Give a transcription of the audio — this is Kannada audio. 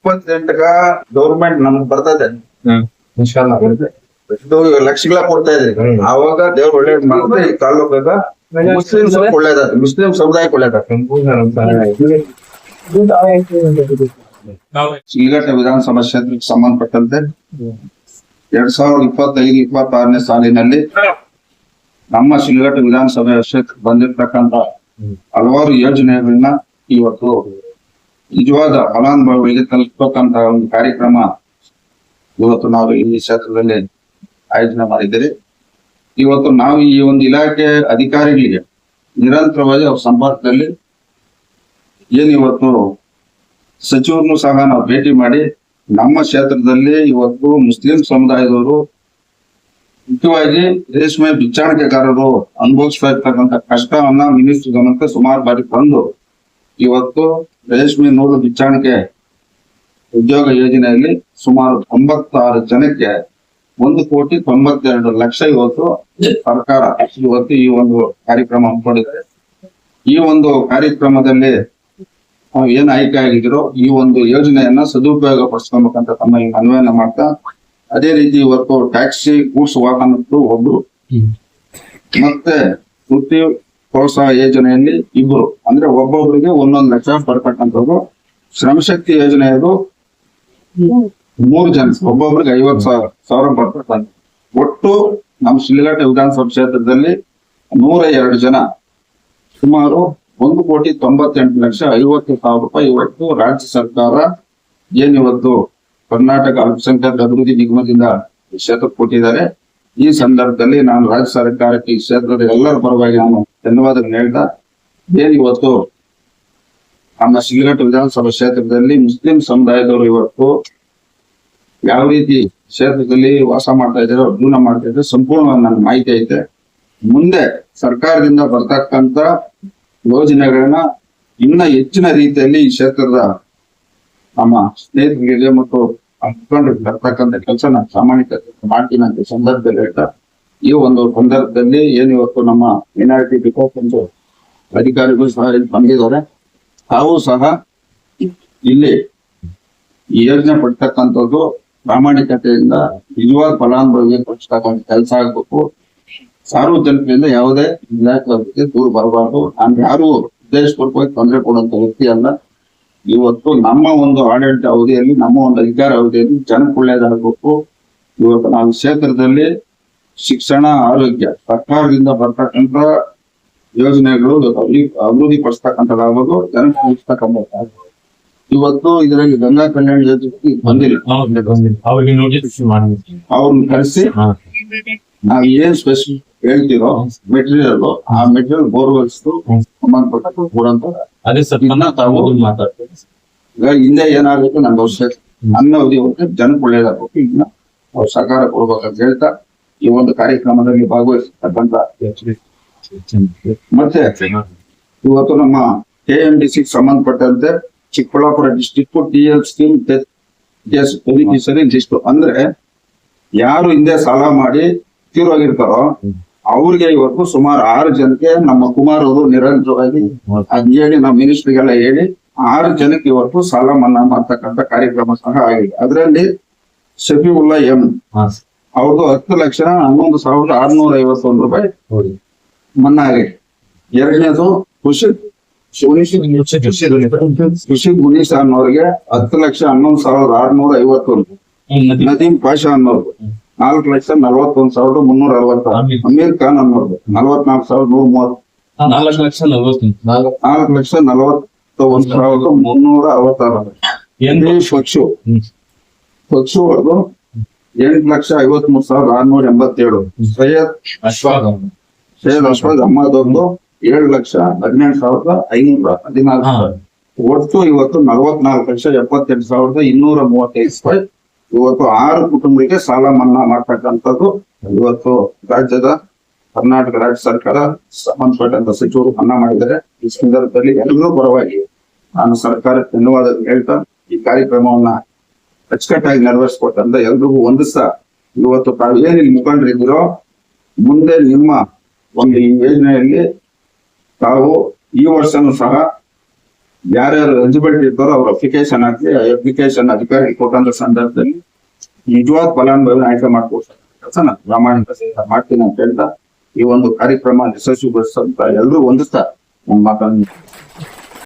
28ಗ ಗೌರ್ಮೆಂಟ್ ನಮ್ಗೆ ಬರ್ತದೆ. ಇದು ಲಕ್ಷಗಳ ಕೊಡ್ತಾ ಇದ್ರಿ. ಆವಾಗ ದೇವ್ರ ಒಳ್ಳೇದ್ ಮಾಡಿದ್ರೆ ಈ ತಾಲೂಕಾಗ ಮುಸ್ಲಿಮ್ಸ್ ಒಳ್ಳೇದಾದ, ಮುಸ್ಲಿಂ ಸಮುದಾಯಕ್ಕೆ ಒಳ್ಳೇದಾದ. ಶಿಲ್ಘಟ್ಟ ವಿಧಾನಸಭಾ ಕ್ಷೇತ್ರಕ್ಕೆ ಸಂಬಂಧಪಟ್ಟಂತೆ 2025-26ನೇ ಸಾಲಿನಲ್ಲಿ ನಮ್ಮ ಶಿಲ್ಘಟ್ಟ ವಿಧಾನಸಭೆ ಕ್ಷೇತ್ರಕ್ಕೆ ಬಂದಿರ್ತಕ್ಕಂಥ ಹಲವಾರು ಯೋಜನೆಗಳನ್ನ ಇವತ್ತು ನಿಜವಾದ ಫಲಾನುಭವಿಗಳಿಗೆ ತಲುಪತಕ್ಕಂತ ಒಂದು ಕಾರ್ಯಕ್ರಮ ಇವತ್ತು ನಾವು ಈ ಕ್ಷೇತ್ರದಲ್ಲಿ ಆಯೋಜನೆ ಮಾಡಿದ್ದೇವೆ. ಇವತ್ತು ನಾವು ಈ ಒಂದು ಇಲಾಖೆ ಅಧಿಕಾರಿಗಳಿಗೆ ನಿರಂತರವಾಗಿ ಅವ್ರ ಸಂಪರ್ಕದಲ್ಲಿ ಏನಿವತ್ತು ಸಚಿವರನ್ನು ಸಹ ನಾವು ಭೇಟಿ ಮಾಡಿ ನಮ್ಮ ಕ್ಷೇತ್ರದಲ್ಲಿ ಇವತ್ತು ಮುಸ್ಲಿಂ ಸಮುದಾಯದವರು ಮುಖ್ಯವಾಗಿ ರೇಷ್ಮೆ ಬಿಚ್ಚಾಣಿಕೆಗಾರರು ಅನುಭವಿಸ್ತಾ ಇರ್ತಕ್ಕಂಥ ಕಷ್ಟವನ್ನ ಮಿನಿಸ್ಟರ್ ಗಮನಕ್ಕೆ ಸುಮಾರು ಬಾರಿ ತಂದು ಇವತ್ತು ರೇಷ್ಮೆ ನೂಲು ಬಿಚ್ಚಾಣಿಕೆ ಉದ್ಯೋಗ ಯೋಜನೆಯಲ್ಲಿ ಸುಮಾರು 96 ಜನಕ್ಕೆ 1,92,00,000 ಇವತ್ತು ಸರ್ಕಾರ ಇವತ್ತು ಈ ಒಂದು ಕಾರ್ಯಕ್ರಮ ಹಮ್ಮಿಕೊಂಡಿದೆ. ಈ ಒಂದು ಕಾರ್ಯಕ್ರಮದಲ್ಲಿ ಏನ್ ಆಯ್ಕೆ ಆಗಿದ್ರು ಈ ಒಂದು ಯೋಜನೆಯನ್ನ ಸದುಪಯೋಗ ಪಡಿಸ್ಕೊಬೇಕಂತ ತಮ್ಮ ಮನವಿಯನ್ನ ಮಾಡ್ತಾ, ಅದೇ ರೀತಿ ಇವತ್ತು ಟ್ಯಾಕ್ಸಿ ಗೂಡ್ಸ್ ವಾಹನದ್ದು ಒಬ್ರು ಮತ್ತೆ ವೃತ್ತಿ ಪ್ರೋತ್ಸಾಹ ಯೋಜನೆಯಲ್ಲಿ 2 ಅಂದ್ರೆ ಒಬ್ಬೊಬ್ಬರಿಗೆ 1,1 ಲಕ್ಷ ಬರ್ತಕ್ಕಂಥವ್ರು. ಶ್ರಮಶಕ್ತಿ ಯೋಜನೆಯದು 3 ಜನ ಒಬ್ಬೊಬ್ರಿಗೆ 50,000 ಬರ್ತಕ್ಕಂಥ. ಒಟ್ಟು ನಮ್ಮ ಶಿಲ್ಘಟ್ಟ ವಿಧಾನಸಭಾ ಕ್ಷೇತ್ರದಲ್ಲಿ 102 ಜನ ಸುಮಾರು 1,98,50,000 ರೂಪಾಯಿ ಇವತ್ತು ರಾಜ್ಯ ಸರ್ಕಾರ ಏನಿವತ್ತು ಕರ್ನಾಟಕ ಅಲ್ಪಸಂಖ್ಯಾತ ಅಭಿವೃದ್ಧಿ ನಿಗಮದಿಂದ ಕ್ಷೇತ್ರಕ್ಕೆ ಕೊಟ್ಟಿದ್ದಾರೆ. ಈ ಸಂದರ್ಭದಲ್ಲಿ ನಾನು ರಾಜ್ಯ ಸರ್ಕಾರಕ್ಕೆ ಈ ಕ್ಷೇತ್ರದ ಎಲ್ಲರ ಪರವಾಗಿ ನಾನು ಧನ್ಯವಾದಗಳು ಹೇಳ್ತಾ, ಏನಿವತ್ತು ನಮ್ಮ ಶಿಲ್ಘಟ್ಟ ವಿಧಾನಸಭಾ ಕ್ಷೇತ್ರದಲ್ಲಿ ಮುಸ್ಲಿಂ ಸಮುದಾಯದವರು ಇವತ್ತು ಯಾವ ರೀತಿ ಕ್ಷೇತ್ರದಲ್ಲಿ ವಾಸ ಮಾಡ್ತಾ ಇದ್ದಾರೆ, ಜೀವನ ಮಾಡ್ತಾ ಇದ್ದಾರೆ ಸಂಪೂರ್ಣವಾಗಿ ನನ್ನ ಮಾಹಿತಿ ಐತೆ. ಮುಂದೆ ಸರ್ಕಾರದಿಂದ ಬರ್ತಕ್ಕಂತ ಯೋಜನೆಗಳನ್ನ ಇನ್ನ ಹೆಚ್ಚಿನ ರೀತಿಯಲ್ಲಿ ಈ ಕ್ಷೇತ್ರದ ನಮ್ಮ ಸ್ನೇಹಿತರಿಗೆ ಮತ್ತು ಮುಖಂಡರಿಗೆ ಬರ್ತಕ್ಕಂಥ ಕೆಲಸ ನಾನು ಪ್ರಾಮಾಣಿಕತೆ ಮಾಡ್ತೀನಿ ಅಂತ ಸಂದರ್ಭದಲ್ಲಿ ಹೇಳ್ತಾ, ಈ ಒಂದು ಸಂದರ್ಭದಲ್ಲಿ ಏನಿವತ್ತು ನಮ್ಮ ಮೈನಾರಿಟಿ ಡಿಪಾರ್ಟ್ಮೆಂಟ್ ಅಧಿಕಾರಿಗಳು ಸಹ ಬಂದಿದ್ದಾರೆ. ತಾವು ಸಹ ಇಲ್ಲಿ ಈ ಯೋಜನೆ ಪಡ್ತಕ್ಕಂಥದ್ದು ಪ್ರಾಮಾಣಿಕತೆಯಿಂದ ನಿಜವಾದ ಫಲಾನುಭವಿಗೆ ಪಡಿಸ್ತಕ್ಕಂಥ ಕೆಲಸ ಆಗ್ಬೇಕು. ಸಾರ್ವಜನಿಕರಿಂದ ಯಾವುದೇ ಇಲಾಖೆ ಬಗ್ಗೆ ದೂರ ಬರಬಾರ್ದು. ನಾನು ಯಾರು ಉದ್ದೇಶಪೂರ್ವಕವಾಗಿ ತೊಂದರೆ ಕೊಡುವಂತ ವ್ಯಕ್ತಿ ಅಲ್ಲ. ಇವತ್ತು ನಮ್ಮ ಒಂದು ಆಡಳಿತ ಅವಧಿಯಲ್ಲಿ, ನಮ್ಮ ಒಂದು ಅಧಿಕಾರ ಅವಧಿಯಲ್ಲಿ ಜನಕ್ಕೆ ಒಳ್ಳೇದಾಗಬೇಕು. ಇವತ್ತು ನಾವು ಕ್ಷೇತ್ರದಲ್ಲಿ ಶಿಕ್ಷಣ, ಆರೋಗ್ಯ ಸರ್ಕಾರದಿಂದ ಬರ್ತಕ್ಕಂಥ ಯೋಜನೆಗಳು ಅಭಿವೃದ್ಧಿ ಪಡಿಸ್ತಕ್ಕಂಥದ್ದಾಗಬಹುದು, ಜನಕ್ಕೆ ಮುಗಿಸ್ತಕ್ಕಂಥ. ಇವತ್ತು ಇದರಲ್ಲಿ ಗಂಗಾ ಕಲ್ಯಾಣ ಯೋಜನೆ ಬಂದಿಲ್ಲ, ಅವ್ರನ್ನ ಕರೆಸಿ ನಾವ್ ಏನ್ ಸ್ಪೆಸಿಫಿಕ್ ಹೇಳ್ತಿರೋ ಮೆಟೀರಿಯಲ್ ಆ ಮೆಟೀರಿಯಲ್ ಬೋರ್ವೆಲ್ಸ್ ಸಂಬಂಧಪಟ್ಟ ಕೊಡಂತ ತಾವು ಮಾತಾಡ್ತೀವಿ. ಈಗ ಹಿಂದೆ ಏನಾಗುತ್ತೆ ನಮ್ಗೆ ಅವಶ್ಯಕ ನನ್ನ ಅವಧಿ ಜನಕ್ಕೆ ಒಳ್ಳೇದಾಗಬೇಕು, ಈಗ ಅವ್ರು ಸಹಕಾರ ಕೊಡ್ಬೇಕಂತ ಹೇಳ್ತಾ ಈ ಒಂದು ಕಾರ್ಯಕ್ರಮದಲ್ಲಿ ಭಾಗವಹಿಸ್ತಕ್ಕಂಥ ಮತ್ತೆ ಇವತ್ತು ನಮ್ಮ KMDC ಸಂಬಂಧಪಟ್ಟಂತೆ Chikkaballapur district TL scheme beneficiary list ಅಂದ್ರೆ ಯಾರು ಹಿಂದೆ ಸಾಲ ಮಾಡಿ ತೀರೋಗಿರ್ತಾರೋ ಅವ್ರಿಗೆ ಇವತ್ತು ಸುಮಾರು 6 ಜನಕ್ಕೆ ನಮ್ಮ ಕುಮಾರ್ ಅವರು ನಿರಂತರವಾಗಿ ಅದ್ ಹೇಳಿ ನಾವು ಮಿನಿಸ್ಟ್ರಿಗೆಲ್ಲ ಹೇಳಿ 6 ಜನಕ್ಕೆ ಇವತ್ತು ಸಾಲ ಮನ್ನಾ ಮಾಡ್ತಕ್ಕಂಥ ಕಾರ್ಯಕ್ರಮ ಸಹ ಆಗಿದೆ. ಅದರಲ್ಲಿ ಶಫೀವುಲ್ಲಾ M ಅವ್ರದ್ದು 10,11,651 ರೂಪಾಯಿ ಮನ್ನಾ ಆಗಿದೆ. ಎರಡನೇದು ಕೃಷಿ ಗುಣೀಶ್ ಅನ್ನೋರಿಗೆ 10,11,651. ನದೀಂ ಪಾಷಾ ಅನ್ನೋರು 4,41,360. ಅಮೀರ್ ಖಾನ್ ಅನ್ನೋರು 44,130. 4,41,366. ಪಕ್ಷು ಅವ್ರದ್ದು 8,53,687. ಸೈಯದ್ ಅಶ್ವಾದ್ ಅಹಮದ್ ಅವ್ರದ್ದು 7,18,514. ಒಟ್ಟು ಇವತ್ತು 44,78,235 ರೂಪಾಯಿ ಇವತ್ತು 6 ಕುಟುಂಬಕ್ಕೆ ಸಾಲ ಮನ್ನಾ ಮಾಡ್ತಕ್ಕಂಥದ್ದು ಇವತ್ತು ರಾಜ್ಯದ ಕರ್ನಾಟಕ ರಾಜ್ಯ ಸರ್ಕಾರ ಸಂಬಂಧಪಟ್ಟಂತ ಸಚಿವರು ಮನ್ನಾ ಮಾಡಿದ್ದಾರೆ. ಈ ಸಂದರ್ಭದಲ್ಲಿ ಎಲ್ಲರೂ ಪರವಾಗಿ ನಾನು ಸರ್ಕಾರಕ್ಕೆ ಧನ್ಯವಾದ ಹೇಳ್ತಾ ಈ ಕಾರ್ಯಕ್ರಮವನ್ನ ಅಚ್ಚುಕಟ್ಟಾಗಿ ನೆರವೇರಿಸಿಕೊಟ್ಟಂತ ಎಲ್ರಿಗೂ ಒಂದಿಸ್ತಾ, ಇವತ್ತು ತಾವು ಏನಿಲ್ಲಿ ಮುಖಂಡರಿದ್ದೀರೋ ಮುಂದೆ ನಿಮ್ಮ ಒಂದು ಈ ಯೋಜನೆಯಲ್ಲಿ ತಾವು ಈ ವರ್ಷನೂ ಸಹ ಯಾರ್ಯಾರು ಎಲಿಜಿಬಿಲಿಟಿ ಇರ್ತಾರೋ ಅವ್ರ ಅಪ್ಲಿಕೇಶನ್ ಹಾಕಿ ಅಪ್ಲಿಕೇಶನ್ ಅಧಿಕಾರಿ ಕೊಟ್ಟಂತ ಸಂದರ್ಭದಲ್ಲಿ ನಿಜವಾದ ಫಲಾನುಭವಿ ಆಯ್ಕೆ ಮಾಡ್ಕೊಡ್ತಾರೆ ಕೆಲಸ ನಾನು ಪ್ರಾಮಾಣಿಕ ಮಾಡ್ತೀನಿ ಅಂತ ಹೇಳ್ತಾ ಈ ಒಂದು ಕಾರ್ಯಕ್ರಮ ಯಶಸ್ವಿಗೊಳಿಸಂತ ಎಲ್ಲರೂ ಹೊಂದಿಸ್ತಾ ನನ್ನ ಮಾತನ್ನು